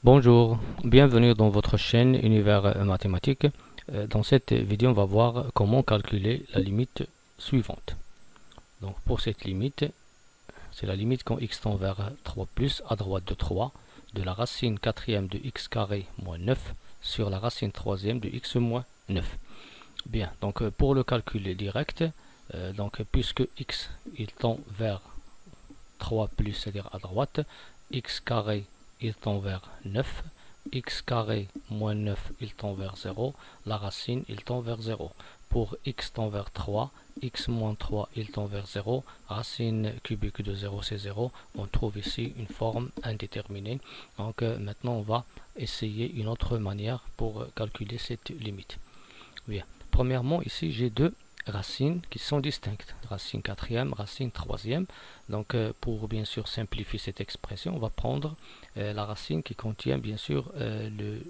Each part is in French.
Bonjour, bienvenue dans votre chaîne Univers Mathématique. Dans cette vidéo, on va voir comment calculer la limite suivante. Donc pour cette limite, c'est la limite quand x tend vers 3 plus à droite de 3 de la racine quatrième de x carré moins 9 sur la racine troisième de x moins 9. Bien, donc pour le calcul direct, puisque x il tend vers 3 plus, c'est-à-dire à droite, x carré il tend vers 9, x carré moins 9 il tend vers 0, la racine il tend vers 0. Pour x tend vers 3, x moins 3 il tend vers 0, racine cubique de 0 c'est 0, on trouve ici une forme indéterminée. Donc maintenant on va essayer une autre manière pour calculer cette limite. Bien, premièrement ici j'ai deux racines qui sont distinctes, racine quatrième, racine troisième. Donc pour bien sûr simplifier cette expression, on va prendre la racine qui contient bien sûr le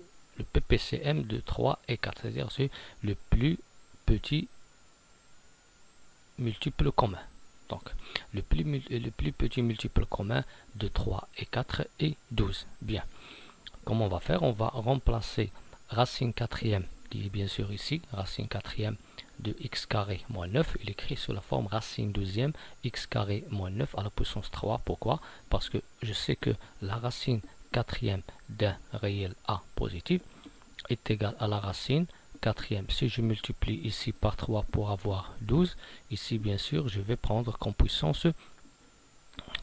PPCM de 3 et 4, c'est-à-dire c'est le plus petit multiple commun. Donc le plus petit multiple commun de 3 et 4 est 12. Bien, comment on va faire? On va remplacer racine quatrième, qui est bien sûr ici, racine quatrième de x carré moins 9, il est écrit sous la forme racine deuxième x carré moins 9 à la puissance 3. Pourquoi? Parce que je sais que la racine quatrième d'un réel A positif est égale à la racine quatrième. Si je multiplie ici par 3 pour avoir 12, ici bien sûr je vais prendre comme puissance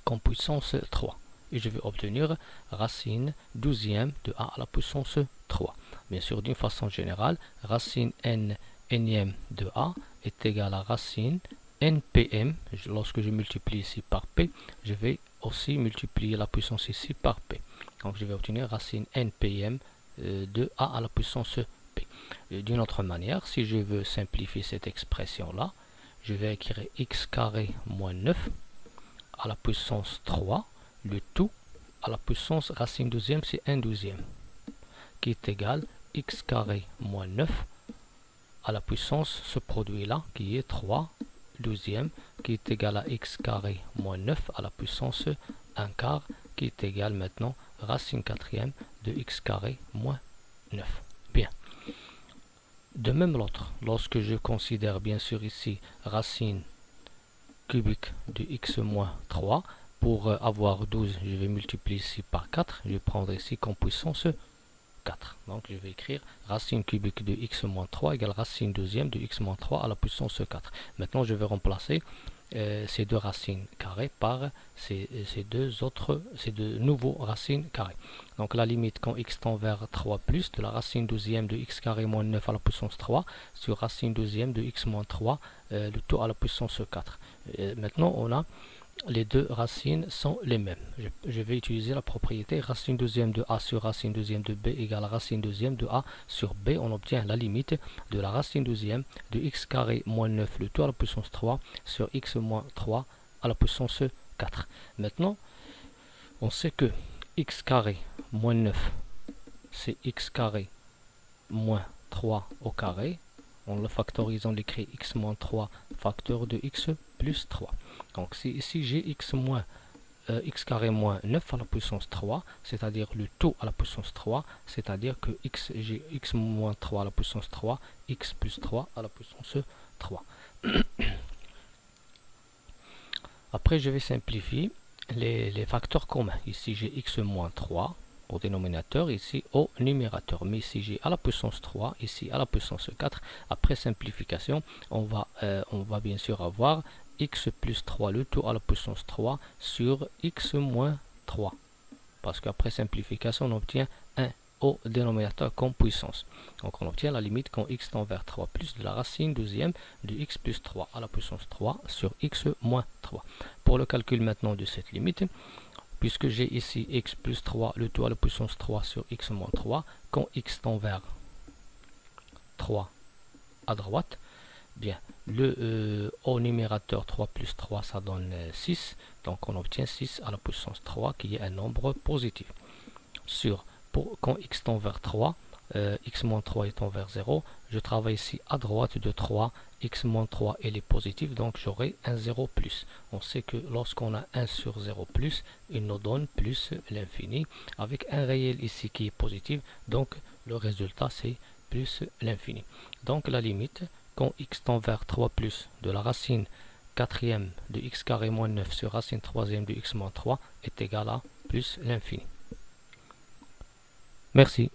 3. Et je vais obtenir racine douzième de a à la puissance 3. Bien sûr, d'une façon générale, racine n énième de a est égale à racine npm. Lorsque je multiplie ici par p, je vais aussi multiplier la puissance ici par p. Donc je vais obtenir racine npm de a à la puissance p. D'une autre manière, si je veux simplifier cette expression-là, je vais écrire x carré moins 9 à la puissance 3, le tout à la puissance racine deuxième, c'est 1 douzième, qui est égal x carré moins 9 à la puissance, ce produit-là, qui est 3 douzième, qui est égal à x carré moins 9 à la puissance 1 quart, qui est égal maintenant racine quatrième de x carré moins 9. Bien. De même l'autre, lorsque je considère bien sûr ici racine cubique de x moins 3, pour avoir 12, je vais multiplier ici par 4, je vais prendre ici comme puissance 4. Donc je vais écrire racine cubique de x moins 3 égale racine deuxième de x moins 3 à la puissance 4. Maintenant je vais remplacer ces deux racines carrées par ces deux nouveaux racines carrées. Donc la limite quand x tend vers 3 plus de la racine deuxième de x carré moins 9 à la puissance 3 sur racine deuxième de x moins 3, le tout à la puissance 4. Maintenant on a les deux racines sont les mêmes. Je vais utiliser la propriété racine deuxième de a sur racine deuxième de b égale racine deuxième de a sur b. On obtient la limite de la racine deuxième de x carré moins 9 le tout à la puissance 3 sur x moins 3 à la puissance 4. Maintenant, on sait que x carré moins 9 c'est x carré moins 3 au carré. En le factorisant, on écrit x moins 3 facteur de x plus 3. Donc si ici j'ai x carré moins 9 à la puissance 3, c'est-à-dire le tout à la puissance 3, c'est-à-dire que j'ai x moins 3 à la puissance 3, x plus 3 à la puissance 3. Après, je vais simplifier les facteurs communs. Ici, j'ai x moins 3 au dénominateur, ici au numérateur. Mais ici, j'ai à la puissance 3, ici à la puissance 4. Après simplification, on va bien sûr avoir x plus 3, le tout à la puissance 3 sur x moins 3. Parce qu'après simplification, on obtient 1 au dénominateur comme puissance. Donc on obtient la limite quand x tend vers 3 plus de la racine deuxième de x plus 3 à la puissance 3 sur x moins 3. Pour le calcul maintenant de cette limite, puisque j'ai ici x plus 3, le tout à la puissance 3 sur x moins 3, quand x tend vers 3 à droite, bien, au numérateur 3 plus 3, ça donne 6, donc on obtient 6 à la puissance 3, qui est un nombre positif. Quand x tend vers 3, x-3 étant vers 0, je travaille ici à droite de 3, x-3 elle est positive, donc j'aurai un 0 plus. On sait que lorsqu'on a 1 sur 0 plus, il nous donne plus l'infini, avec un réel ici qui est positif, donc le résultat c'est plus l'infini. Donc la limite, quand x tend vers 3 plus de la racine quatrième de x carré moins 9 sur racine troisième de x moins 3 est égal à plus l'infini. Merci.